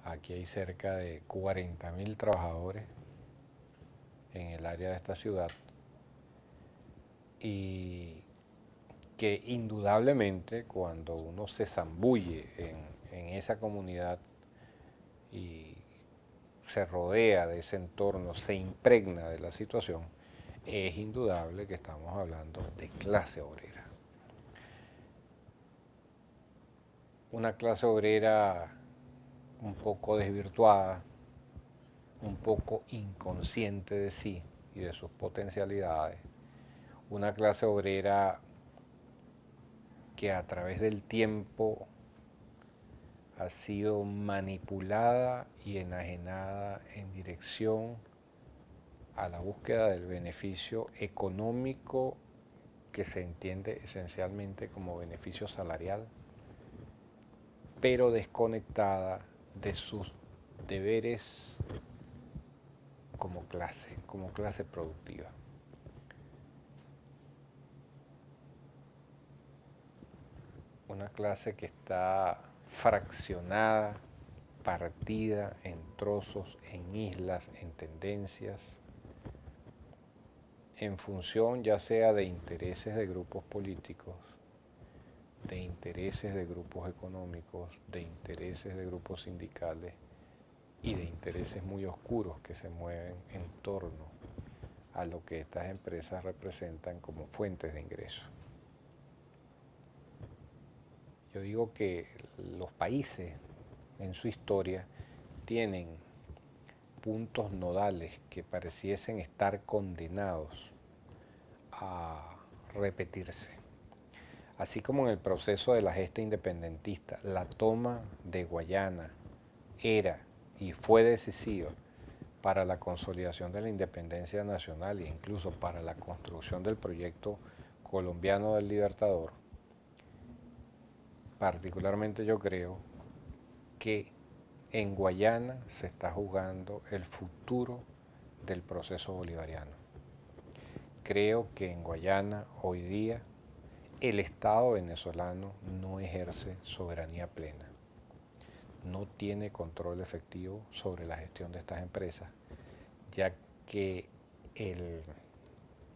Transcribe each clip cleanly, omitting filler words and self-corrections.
Aquí hay cerca de 40.000 trabajadores en el área de esta ciudad y que indudablemente cuando uno se zambulle en esa comunidad y se rodea de ese entorno, se impregna de la situación, es indudable que estamos hablando de clase obrera. Una clase obrera un poco desvirtuada, un poco inconsciente de sí y de sus potencialidades. Una clase obrera que a través del tiempo ha sido manipulada y enajenada en dirección a la búsqueda del beneficio económico que se entiende esencialmente como beneficio salarial, pero desconectada de sus deberes como clase productiva. Una clase que está fraccionada, partida en trozos, en islas, en tendencias, en función ya sea de intereses de grupos políticos, de intereses de grupos económicos, de intereses de grupos sindicales y de intereses muy oscuros que se mueven en torno a lo que estas empresas representan como fuentes de ingresos. Yo digo que los países en su historia tienen puntos nodales que pareciesen estar condenados a repetirse. Así como en el proceso de la gesta independentista, la toma de Guayana era y fue decisiva para la consolidación de la independencia nacional e incluso para la construcción del proyecto colombiano del Libertador. Particularmente yo creo que en Guayana se está jugando el futuro del proceso bolivariano. Creo que en Guayana hoy día el Estado venezolano no ejerce soberanía plena, no tiene control efectivo sobre la gestión de estas empresas, ya que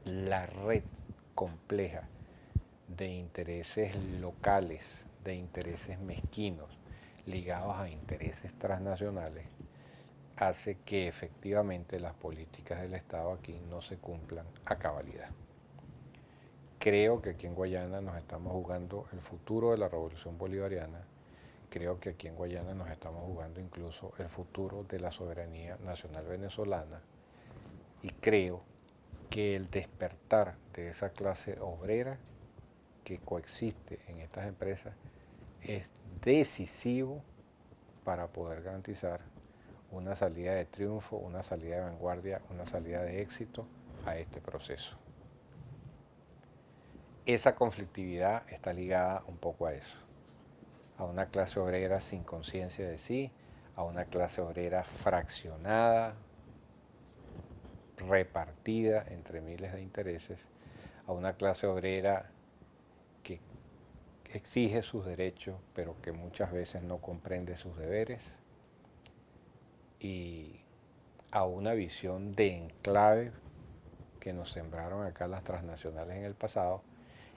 la red compleja de intereses locales, de intereses mezquinos, ligados a intereses transnacionales, hace que efectivamente las políticas del Estado aquí no se cumplan a cabalidad. Creo que aquí en Guayana nos estamos jugando el futuro de la revolución bolivariana. Creo que aquí en Guayana nos estamos jugando incluso el futuro de la soberanía nacional venezolana. Y creo que el despertar de esa clase obrera que coexiste en estas empresas es decisivo para poder garantizar una salida de triunfo, una salida de vanguardia, una salida de éxito a este proceso. Esa conflictividad está ligada un poco a eso, a una clase obrera sin conciencia de sí, a una clase obrera fraccionada, repartida entre miles de intereses, a una clase obrera que exige sus derechos, pero que muchas veces no comprende sus deberes, y a una visión de enclave que nos sembraron acá las transnacionales en el pasado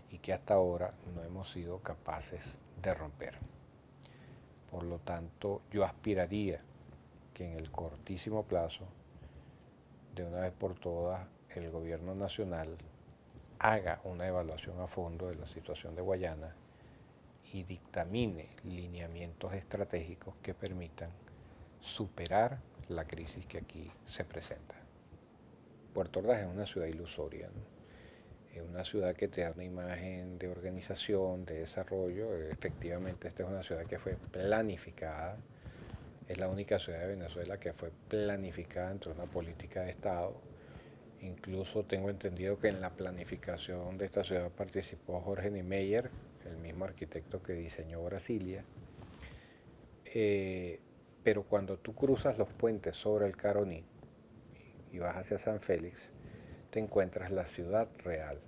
y que hasta ahora no hemos sido capaces de romper. Por lo tanto, yo aspiraría que en el cortísimo plazo, de una vez por todas, el gobierno nacional haga una evaluación a fondo de la situación de Guayana y dictamine lineamientos estratégicos que permitan superar la crisis que aquí se presenta. Puerto Ordaz es una ciudad ilusoria, ¿no? Es una ciudad que te da una imagen de organización, de desarrollo. Efectivamente, esta es una ciudad que fue planificada. Es la única ciudad de Venezuela que fue planificada dentro de una política de Estado. Incluso tengo entendido que en la planificación de esta ciudad participó Jorge Niemeyer, el mismo arquitecto que diseñó Brasilia. Pero cuando tú cruzas los puentes sobre el Caroní y vas hacia San Félix, te encuentras la ciudad real,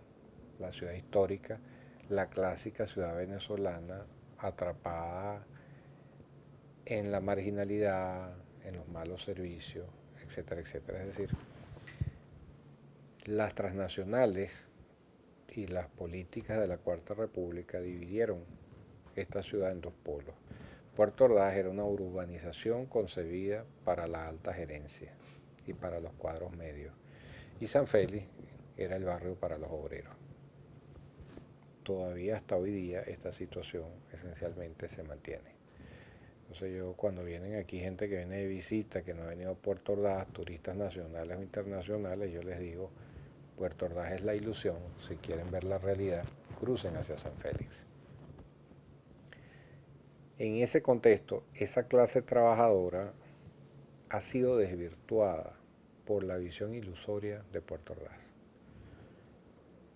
la ciudad histórica, la clásica ciudad venezolana atrapada en la marginalidad, en los malos servicios, etcétera, etcétera. Es decir, las transnacionales y las políticas de la Cuarta República dividieron esta ciudad en dos polos. Puerto Ordaz era una urbanización concebida para la alta gerencia y para los cuadros medios. Y San Félix era el barrio para los obreros. Todavía hasta hoy día esta situación esencialmente se mantiene. Entonces yo cuando vienen aquí gente que viene de visita, que no ha venido a Puerto Ordaz, turistas nacionales o internacionales, yo les digo, Puerto Ordaz es la ilusión, si quieren ver la realidad, crucen hacia San Félix. En ese contexto, esa clase trabajadora ha sido desvirtuada por la visión ilusoria de Puerto Ordaz.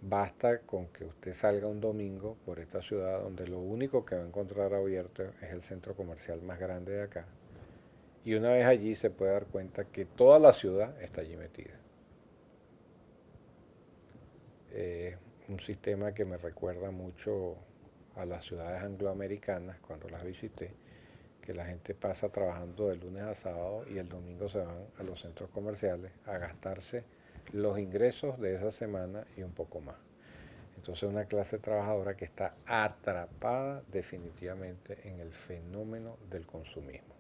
Basta con que usted salga un domingo por esta ciudad donde lo único que va a encontrar abierto es el centro comercial más grande de acá. Y una vez allí se puede dar cuenta que toda la ciudad está allí metida. Un sistema que me recuerda mucho a las ciudades angloamericanas cuando las visité, que la gente pasa trabajando de lunes a sábado y el domingo se van a los centros comerciales a gastarse los ingresos de esa semana y un poco más. Entonces una clase trabajadora que está atrapada definitivamente en el fenómeno del consumismo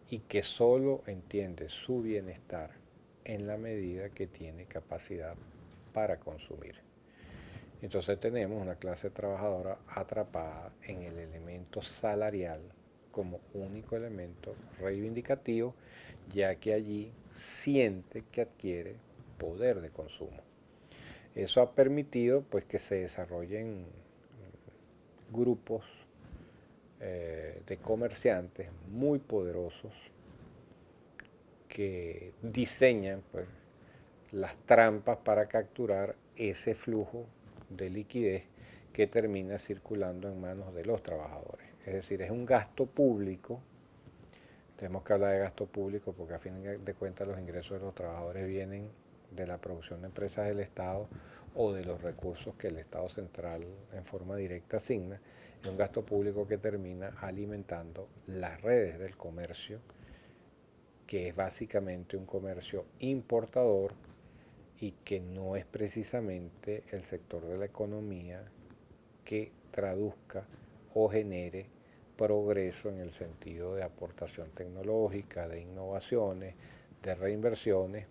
y que solo entiende su bienestar en la medida que tiene capacidad para consumir. Entonces tenemos una clase trabajadora atrapada en el elemento salarial como único elemento reivindicativo, ya que allí siente que adquiere poder de consumo. Eso ha permitido pues que se desarrollen grupos de comerciantes muy poderosos que diseñan pues las trampas para capturar ese flujo de liquidez que termina circulando en manos de los trabajadores. Es decir, es un gasto público. Tenemos que hablar de gasto público porque a fin de cuentas los ingresos de los trabajadores vienen de la producción de empresas del Estado o de los recursos que el Estado central en forma directa asigna. Es un gasto público que termina alimentando las redes del comercio, que es básicamente un comercio importador y que no es precisamente el sector de la economía que traduzca o genere progreso en el sentido de aportación tecnológica, de innovaciones, de reinversiones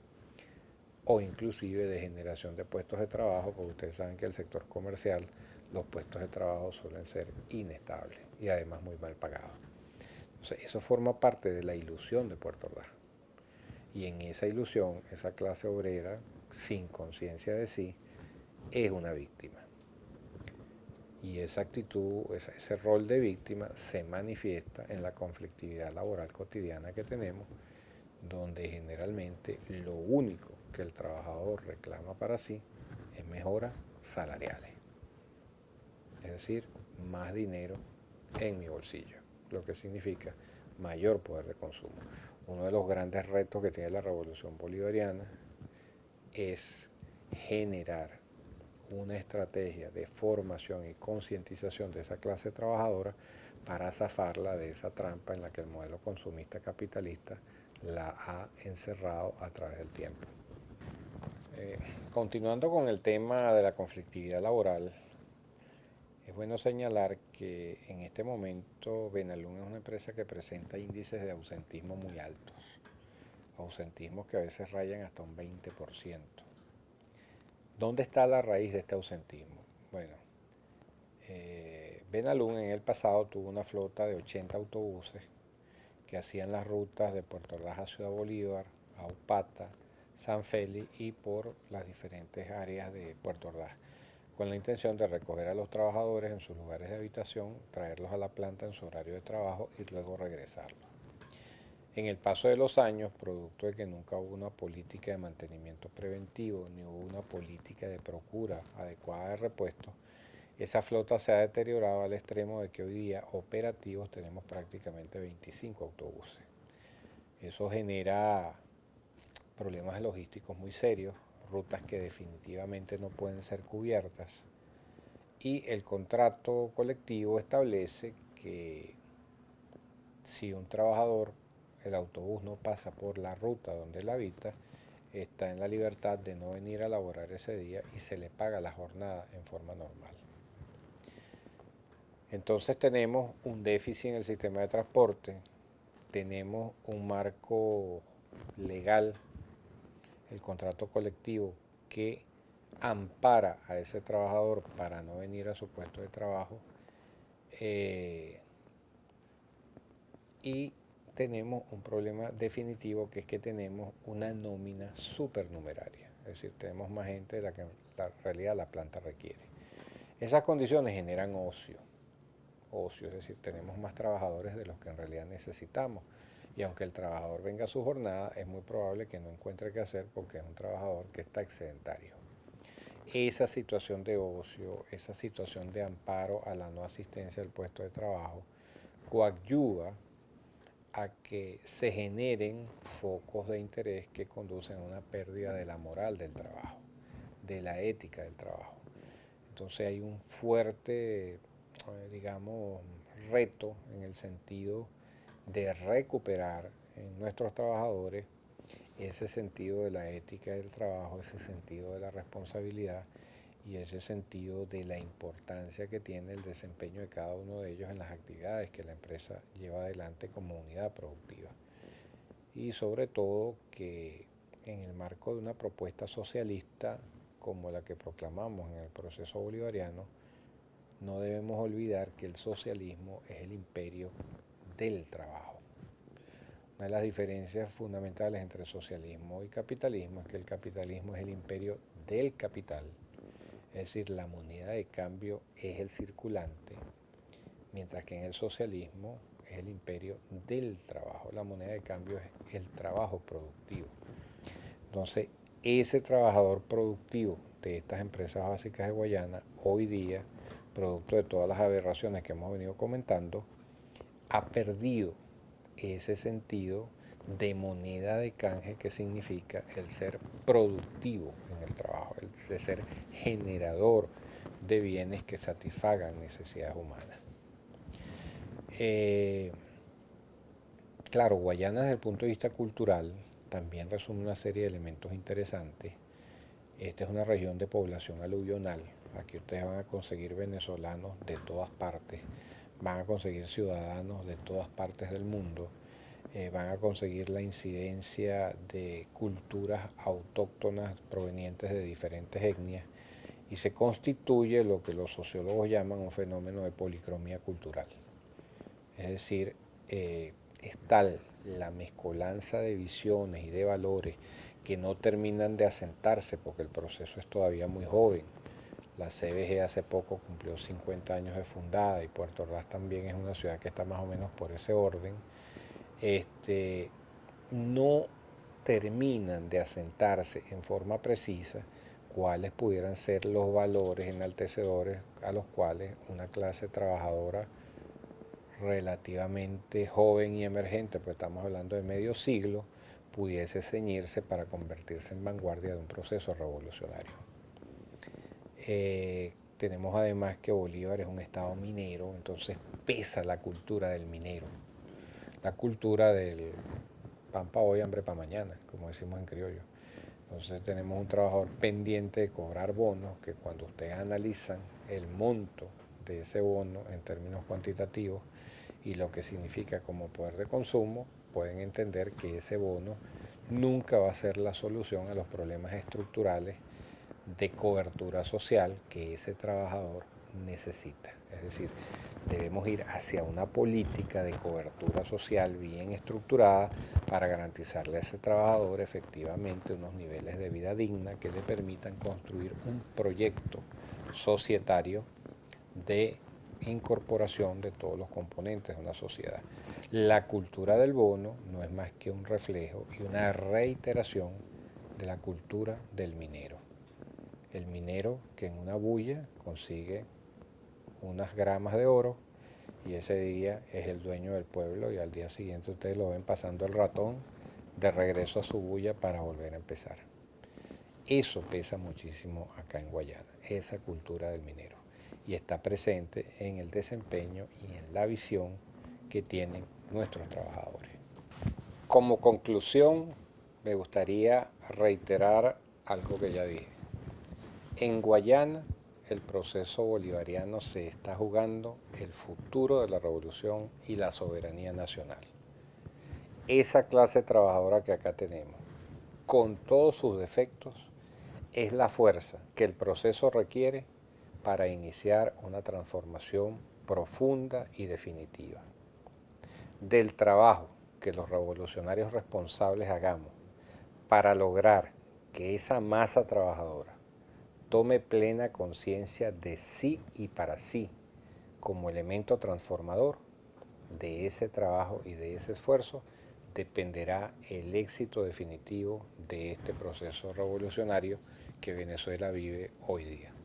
o inclusive de generación de puestos de trabajo, porque ustedes saben que el sector comercial, los puestos de trabajo suelen ser inestables y además muy mal pagados. Entonces, eso forma parte de la ilusión de Puerto Ordaz. Y en esa ilusión, esa clase obrera, sin conciencia de sí, es una víctima. Y esa actitud, ese rol de víctima se manifiesta en la conflictividad laboral cotidiana que tenemos, donde generalmente lo único que el trabajador reclama para sí es mejoras salariales. Es decir, más dinero en mi bolsillo, lo que significa mayor poder de consumo. Uno de los grandes retos que tiene la revolución bolivariana es generar una estrategia de formación y concientización de esa clase trabajadora para zafarla de esa trampa en la que el modelo consumista capitalista la ha encerrado a través del tiempo. Continuando con el tema de la conflictividad laboral, es bueno señalar que en este momento Benalún es una empresa que presenta índices de ausentismo muy altos, ausentismos que a veces rayan hasta un 20%. ¿Dónde está la raíz de este ausentismo? Bueno, Benalún en el pasado tuvo una flota de 80 autobuses que hacían las rutas de Puerto Ordaz a Ciudad Bolívar, a Upata, San Félix y por las diferentes áreas de Puerto Ordaz, con la intención de recoger a los trabajadores en sus lugares de habitación, traerlos a la planta en su horario de trabajo y luego regresarlos. En el paso de los años, producto de que nunca hubo una política de mantenimiento preventivo ni hubo una política de procura adecuada de repuestos, esa flota se ha deteriorado al extremo de que hoy día operativos tenemos prácticamente 25 autobuses. Eso genera problemas logísticos muy serios, rutas que definitivamente no pueden ser cubiertas y el contrato colectivo establece que si un trabajador, el autobús no pasa por la ruta donde él habita, está en la libertad de no venir a laborar ese día y se le paga la jornada en forma normal. Entonces tenemos un déficit en el sistema de transporte, tenemos un marco legal, el contrato colectivo, que ampara a ese trabajador para no venir a su puesto de trabajo, y tenemos un problema definitivo, que es que tenemos una nómina supernumeraria, es decir, tenemos más gente de la que en la realidad la planta requiere. Esas condiciones generan ocio, es decir, tenemos más trabajadores de los que en realidad necesitamos, y aunque el trabajador venga a su jornada, es muy probable que no encuentre qué hacer porque es un trabajador que está excedentario. Esa situación de ocio, esa situación de amparo a la no asistencia al puesto de trabajo, coadyuva a que se generen focos de interés que conducen a una pérdida de la moral del trabajo, de la ética del trabajo. Entonces hay un fuerte, digamos, reto en el sentido de recuperar en nuestros trabajadores ese sentido de la ética del trabajo, ese sentido de la responsabilidad y ese sentido de la importancia que tiene el desempeño de cada uno de ellos en las actividades que la empresa lleva adelante como unidad productiva. Y sobre todo que en el marco de una propuesta socialista como la que proclamamos en el proceso bolivariano, no debemos olvidar que el socialismo es el imperio del trabajo. Una de las diferencias fundamentales entre socialismo y capitalismo es que el capitalismo es el imperio del capital, es decir, la moneda de cambio es el circulante, mientras que en el socialismo es el imperio del trabajo, la moneda de cambio es el trabajo productivo. Entonces, ese trabajador productivo de estas empresas básicas de Guayana, hoy día, producto de todas las aberraciones que hemos venido comentando, ha perdido ese sentido de moneda de canje que significa el ser productivo en el trabajo, el de ser generador de bienes que satisfagan necesidades humanas. Claro, Guayana desde el punto de vista cultural también resume una serie de elementos interesantes. Esta es una región de población aluvional. Aquí ustedes van a conseguir venezolanos de todas partes, van a conseguir ciudadanos de todas partes del mundo, van a conseguir la incidencia de culturas autóctonas provenientes de diferentes etnias y se constituye lo que los sociólogos llaman un fenómeno de policromía cultural. Es decir, es tal la mezcolanza de visiones y de valores que no terminan de asentarse porque el proceso es todavía muy joven. La CBG hace poco cumplió 50 años de fundada y Puerto Ordaz también es una ciudad que está más o menos por ese orden. No terminan de asentarse en forma precisa cuáles pudieran ser los valores enaltecedores a los cuales una clase trabajadora relativamente joven y emergente, pues estamos hablando de medio siglo, pudiese ceñirse para convertirse en vanguardia de un proceso revolucionario. Tenemos además que Bolívar es un estado minero, entonces pesa la cultura del minero, la cultura del pan para hoy, hambre para mañana, como decimos en criollo. Entonces tenemos un trabajador pendiente de cobrar bonos, que cuando ustedes analizan el monto de ese bono en términos cuantitativos y lo que significa como poder de consumo, pueden entender que ese bono nunca va a ser la solución a los problemas estructurales de cobertura social que ese trabajador necesita. Es decir, debemos ir hacia una política de cobertura social bien estructurada para garantizarle a ese trabajador efectivamente unos niveles de vida digna que le permitan construir un proyecto societario de incorporación de todos los componentes de una sociedad. La cultura del bono no es más que un reflejo y una reiteración de la cultura del minero. El minero que en una bulla consigue unas gramas de oro y ese día es el dueño del pueblo y al día siguiente ustedes lo ven pasando el ratón de regreso a su bulla para volver a empezar. Eso pesa muchísimo acá en Guayana, esa cultura del minero, y está presente en el desempeño y en la visión que tienen nuestros trabajadores. Como conclusión, me gustaría reiterar algo que ya dije. En Guayana, el proceso bolivariano se está jugando el futuro de la revolución y la soberanía nacional. Esa clase trabajadora que acá tenemos, con todos sus defectos, es la fuerza que el proceso requiere para iniciar una transformación profunda y definitiva. Del trabajo que los revolucionarios responsables hagamos para lograr que esa masa trabajadora tome plena conciencia de sí y para sí como elemento transformador, de ese trabajo y de ese esfuerzo dependerá el éxito definitivo de este proceso revolucionario que Venezuela vive hoy día.